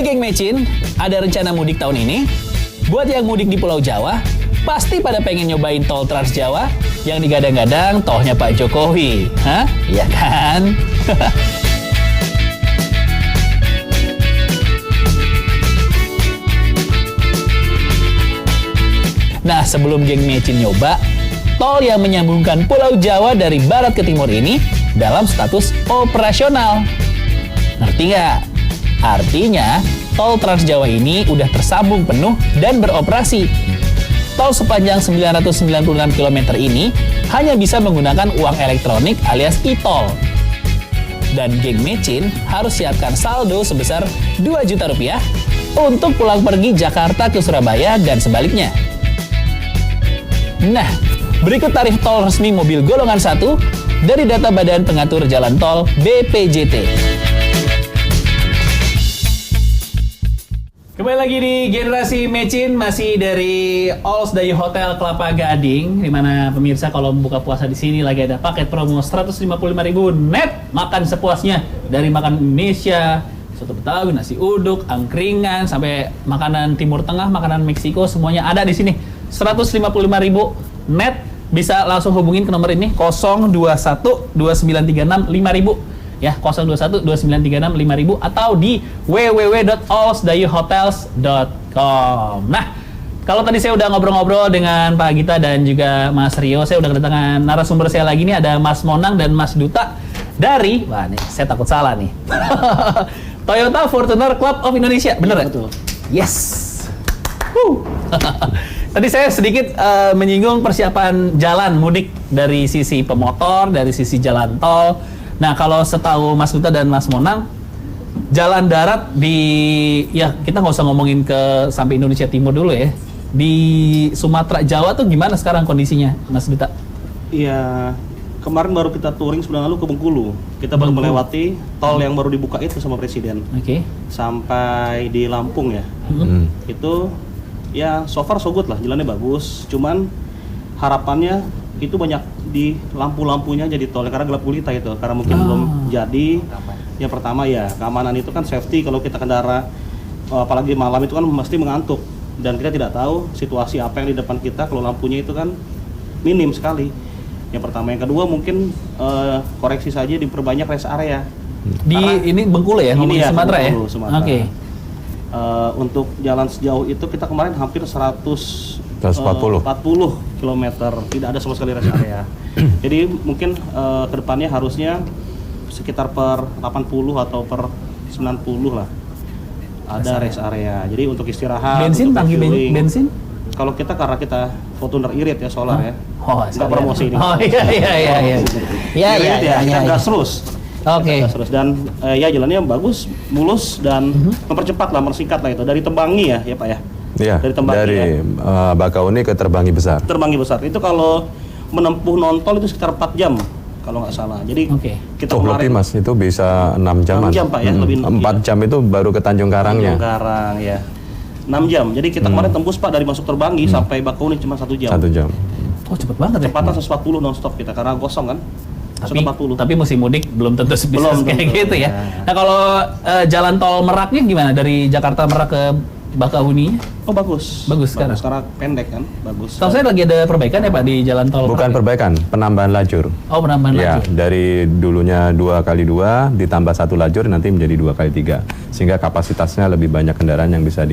Hai geng Mecin, ada rencana mudik tahun ini? Buat yang mudik di Pulau Jawa, pasti pada pengen nyobain tol Trans Jawa yang digadang-gadang tolnya Pak Jokowi. Hah? Iya kan? Nah, sebelum geng Mecin nyoba, tol yang menyambungkan Pulau Jawa dari barat ke timur ini dalam status operasional. Ngerti nggak? Artinya, tol Trans Jawa ini udah tersambung penuh dan beroperasi. Tol sepanjang 996 km ini hanya bisa menggunakan uang elektronik alias e-tol. Dan geng Mecin harus siapkan saldo sebesar 2 juta rupiah untuk pulang pergi Jakarta ke Surabaya dan sebaliknya. Nah, berikut tarif tol resmi mobil golongan 1 dari data Badan Pengatur Jalan Tol BPJT. Kembali lagi di Generasi Mecin, masih dari Alls Dayu Hotel Kelapa Gading, di mana pemirsa kalau buka puasa di sini lagi ada paket promo 155.000 net, makan sepuasnya dari makan Indonesia, soto Betawi, nasi uduk, angkringan, sampai makanan Timur Tengah, makanan Meksiko, semuanya ada di sini. 155.000 net, bisa langsung hubungin ke nomor ini 021 2936 5000. Ya, 021 2936 5000 atau di www.allsdayuhotels.com. Nah, kalau tadi saya udah ngobrol-ngobrol dengan Pak Gita dan juga Mas Rio, saya udah kedatangan narasumber saya lagi nih, ada Mas Monang dan Mas Duta dari, wah nih, saya takut salah nih. Toyota Fortuner Club of Indonesia, bener ya? Betul. Yes. Tadi saya sedikit menyinggung persiapan jalan mudik dari sisi pemotor, dari sisi jalan tol. Nah, kalau setahu Mas Duta dan Mas Monang, jalan darat di, ya kita nggak usah ngomongin ke sampai Indonesia Timur dulu ya. Di Sumatera Jawa tuh gimana sekarang kondisinya, Mas Duta? Iya, kemarin baru kita touring sebulan lalu ke Bengkulu. Kita baru melewati tol yang baru dibuka itu sama Presiden. Oke. Sampai di Lampung ya. Itu ya so far so good lah, jalannya bagus. Cuman harapannya itu banyak di lampu-lampunya jadi tol karena gelap gulita itu, karena mungkin belum jadi. Yang pertama ya keamanan itu kan safety, kalau kita kendara apalagi malam itu kan mesti mengantuk dan kita tidak tahu situasi apa yang di depan kita kalau lampunya itu kan minim sekali. Yang pertama, yang kedua mungkin koreksi saja diperbanyak rest area. Di karena ini Bengkulu ya, ngomongin ya, Sumatera ya. Sumatera. Oke. Untuk jalan sejauh itu kita kemarin hampir 140 km, tidak ada sama sekali rest area. Jadi mungkin kedepannya harusnya sekitar per 80 atau per 90 lah ada rest area. Jadi untuk istirahat, bensin, tangki bensin? Kalau kita karena kita Fortuner Irit ya, solar ya. Oh, nggak promosi ini. Oh iya. Irit ya, kita gas terus. Oke. Terus dan ya jalannya bagus, mulus dan mempercepat lah, mempersingkat lah itu dari Tembangi ya Pak ya. Iya. Dari Bakauni ke Terbangi Besar. Terbangi Besar itu kalau menempuh non-tol itu sekitar 4 jam kalau nggak salah. Jadi kita lebih Mas, itu bisa 6 jaman. 6 jam Pak ya, lebih 4 jam itu baru ke Tanjung Karangnya. Tanjung Karang ya. 6 jam. Jadi kita kemarin tembus Pak dari masuk Terbangi sampai Bakauni cuma 1 jam. 1 jam. Oh, cepet banget ya. Kecepatan 140 non-stop kita karena kosong kan. Tapi musim mudik belum tentu bisa kayak gitu ya. Nah, kalau jalan tol Meraknya gimana dari Jakarta Merak ke Bakahuni? Oh bagus. Bagus sekarang. Sekarang pendek kan, bagus. Tahu saya lagi ada perbaikan ya Pak di jalan tol? Bukan perbaikan, penambahan lajur. Oh, penambahan lajur. Ya, dari dulunya 2x2 ditambah 1 lajur nanti menjadi 2x3. Sehingga kapasitasnya lebih banyak kendaraan yang bisa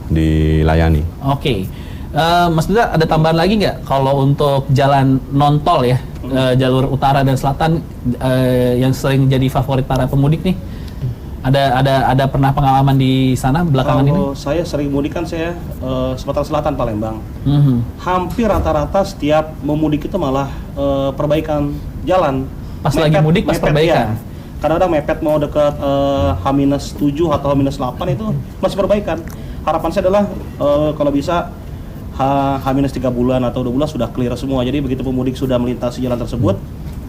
dilayani. Oke. Mas Duta, ada tambahan lagi nggak kalau untuk jalan non tol ya, jalur utara dan selatan yang sering jadi favorit para pemudik nih? Ada pernah pengalaman di sana belakangan ini? Kalau saya sering mudik kan saya Sumatera Selatan Palembang. Hampir rata-rata setiap memudik itu malah perbaikan jalan. Pas lagi mudik pas perbaikan. Ya. Kadang-kadang mepet mau dekat H-7 atau H-8 itu masih perbaikan. Harapan saya adalah kalau bisa H-3 bulan atau 2 bulan sudah clear semua. Jadi begitu pemudik sudah melintasi jalan tersebut,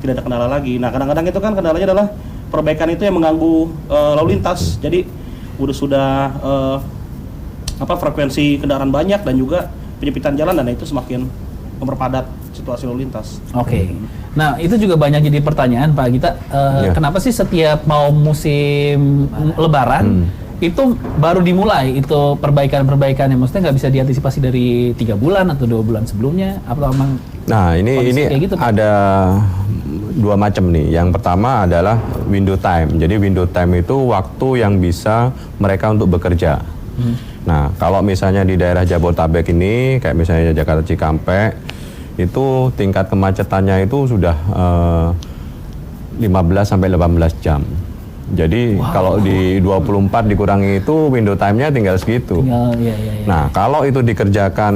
tidak ada kendala lagi. Nah, kadang-kadang itu kan kendalanya adalah perbaikan itu yang mengganggu lalu lintas. Jadi sudah frekuensi kendaraan banyak dan juga penyempitan jalan, dan itu semakin memperpadat situasi lalu lintas. Oke. Nah, itu juga banyak jadi pertanyaan Pak Gita. Kenapa sih setiap mau musim Lebaran itu baru dimulai itu perbaikan-perbaikannya, maksudnya nggak bisa diantisipasi dari 3 bulan atau 2 bulan sebelumnya atau emang? Nah ini kayak gitu, Pak? ada 2 macam nih. Yang pertama adalah window time. Jadi window time itu waktu yang bisa mereka untuk bekerja. Nah kalau misalnya di daerah Jabodetabek ini, kayak misalnya Jakarta Cikampek, itu tingkat kemacetannya itu sudah 15 sampai 18 jam. Jadi kalau di 24 dikurangi itu window time-nya tinggal segitu. Iya. Nah, kalau itu dikerjakan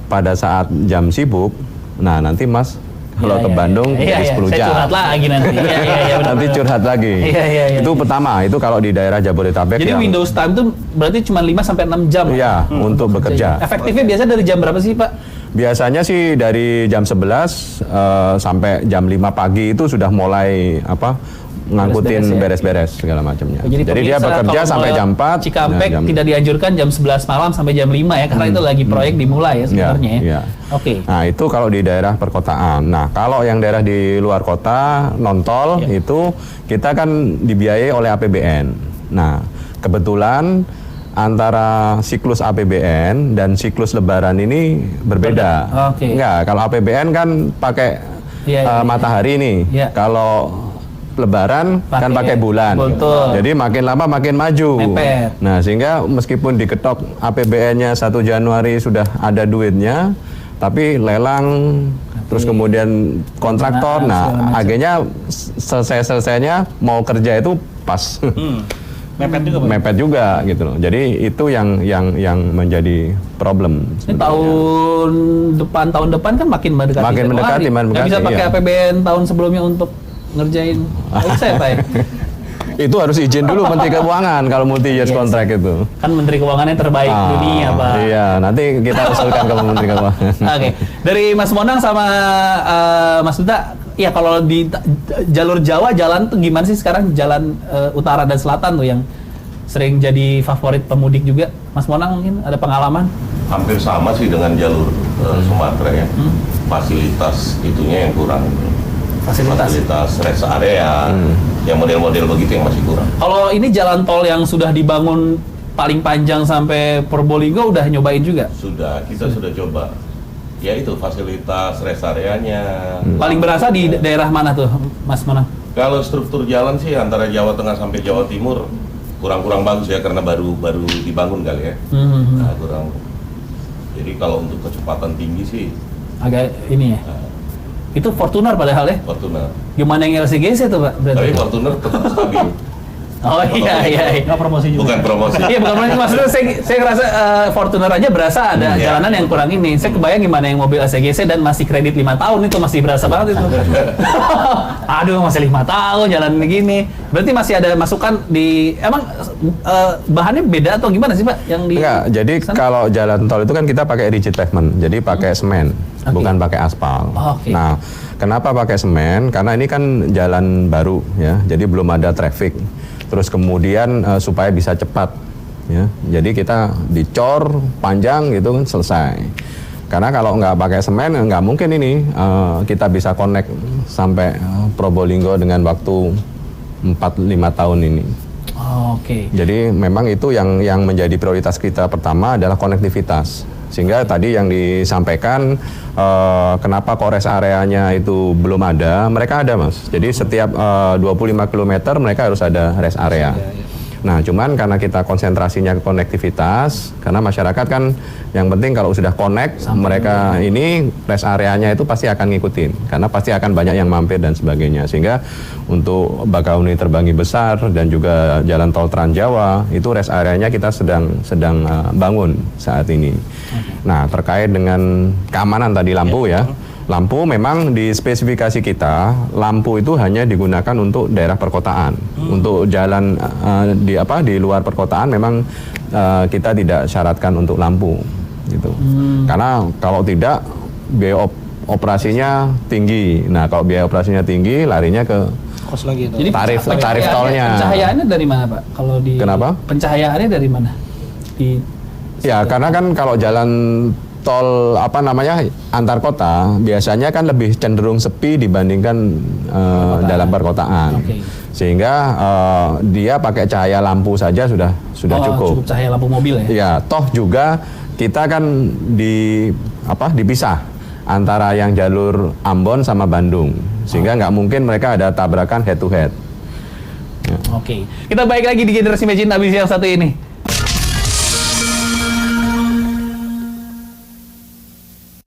pada saat jam sibuk, nah nanti Mas kalau ke Bandung jadi 10 Saya jam. curhat lagi nanti. Iya, benar. Nanti curhat lagi. Iya. Itu pertama, itu kalau di daerah Jabodetabek Jadi Windows time itu berarti cuma 5 sampai 6 jam. Iya, untuk bekerja. Efektifnya biasa dari jam berapa sih, Pak? Biasanya sih dari jam 11 sampai jam 5 pagi itu sudah mulai ngangkutin beres-beres segala macamnya. Jadi dia bekerja sampai jam 4. Cikampek tidak dianjurkan jam 11 malam sampai jam 5 ya, karena itu lagi proyek dimulai ya sebenarnya ya. Iya. Oke. Nah itu kalau di daerah perkotaan. Nah kalau yang daerah di luar kota, non-tol, itu kita kan dibiayai oleh APBN. Nah kebetulan antara siklus APBN dan siklus Lebaran ini berbeda. Oke. Enggak, kalau APBN kan pakai matahari nih. Iya. Kalau Lebaran kan pakai bulan. Betul. Jadi makin lama makin maju. Mepet. Nah, sehingga meskipun diketok APBN-nya 1 Januari sudah ada duitnya, tapi lelang terus kemudian kontraktor, nah akhirnya selesainya mau kerja itu pas. Mepet juga gitu loh. Jadi itu yang menjadi problem. Ini tahun depan kan makin mendekati. Makin mendekati. Nggak bisa pakai APBN tahun sebelumnya untuk ngerjain saya Pak. Itu harus izin dulu Menteri Keuangan kalau multi years contract itu. Kan Menteri Keuangannya terbaik dunia, Pak. Iya, nanti kita usulkan ke Menteri Keuangan. Oke. Dari Mas Monang sama Mas Duta, ya kalau di jalur Jawa jalan tuh gimana sih sekarang, jalan utara dan selatan tuh yang sering jadi favorit pemudik juga? Mas Monang mungkin ada pengalaman? Hampir sama sih dengan jalur Sumatera ya. Fasilitas itunya yang kurang. Fasilitas rest area, yang model-model begitu yang masih kurang. Kalau ini jalan tol yang sudah dibangun paling panjang sampai Probolinggo udah nyobain juga? Sudah, kita sudah coba. Ya itu fasilitas rest areanya. Paling berasa di daerah mana tuh, Mas Monang? Kalau struktur jalan sih antara Jawa Tengah sampai Jawa Timur kurang bagus ya, karena baru dibangun kali ya. Nah, kurang. Jadi kalau untuk kecepatan tinggi sih agak ini ya. Itu Fortuner padahal ya? Fortuner. Gimana yang LCGC tuh, Pak? Tapi Fortuner tetap stabil. Oh iya. Nggak promosi juga. Bukan promosi. Iya, bukan promosi. Maksudnya saya ngerasa Fortuner aja berasa ada jalanan yang kurang ini. Saya kebayang gimana yang mobil LCGC dan masih kredit 5 tahun itu masih berasa banget itu. Aduh, masih 5 tahun jalan begini. Berarti masih ada masukan di emang bahannya beda atau gimana sih, Pak? Yang di Enggak, jadi sana? kalau jalan tol itu kan kita pakai rigid pavement, jadi pakai semen, bukan pakai aspal. Nah, kenapa pakai semen? Karena ini kan jalan baru ya, jadi belum ada traffic. Terus kemudian supaya bisa cepat, ya. Jadi kita dicor panjang gitu kan selesai. Karena kalau nggak pakai semen nggak mungkin ini kita bisa connect sampai Probolinggo dengan waktu 4-5 tahun ini. Oke. Jadi memang itu yang menjadi prioritas kita pertama adalah konektivitas. Sehingga tadi yang disampaikan kenapa kok rest areanya itu belum ada, mereka ada Mas. Jadi setiap 25 km mereka harus ada rest area. Nah cuman karena kita konsentrasinya ke konektivitas, karena masyarakat kan yang penting kalau sudah connect, mereka ini rest areanya itu pasti akan ngikutin. Karena pasti akan banyak yang mampir dan sebagainya. Sehingga untuk Bakauni Terbanggi Besar dan juga Jalan Tol Trans Jawa, itu rest areanya kita sedang bangun saat ini. Nah terkait dengan keamanan tadi lampu ya. Lampu memang di spesifikasi kita, lampu itu hanya digunakan untuk daerah perkotaan. Untuk jalan di luar perkotaan memang kita tidak syaratkan untuk lampu gitu. Karena kalau tidak biaya operasinya tinggi. Nah, kalau biaya operasinya tinggi larinya ke Kos lagi itu. Jadi tarif tolnya. Pencahayaannya dari mana, Pak? Kalau di Kenapa? Pencahayaannya dari mana? Ya, karena kan kalau jalan tol antar kota biasanya kan lebih cenderung sepi dibandingkan dalam perkotaan. Oke. Sehingga dia pakai cahaya lampu saja sudah cukup. Cukup cahaya lampu mobil ya. Ya, toh juga kita kan dipisah antara yang jalur Ambon sama Bandung, sehingga nggak mungkin mereka ada tabrakan head to head. Oke. Kita balik lagi di generasi Magic abis yang satu ini.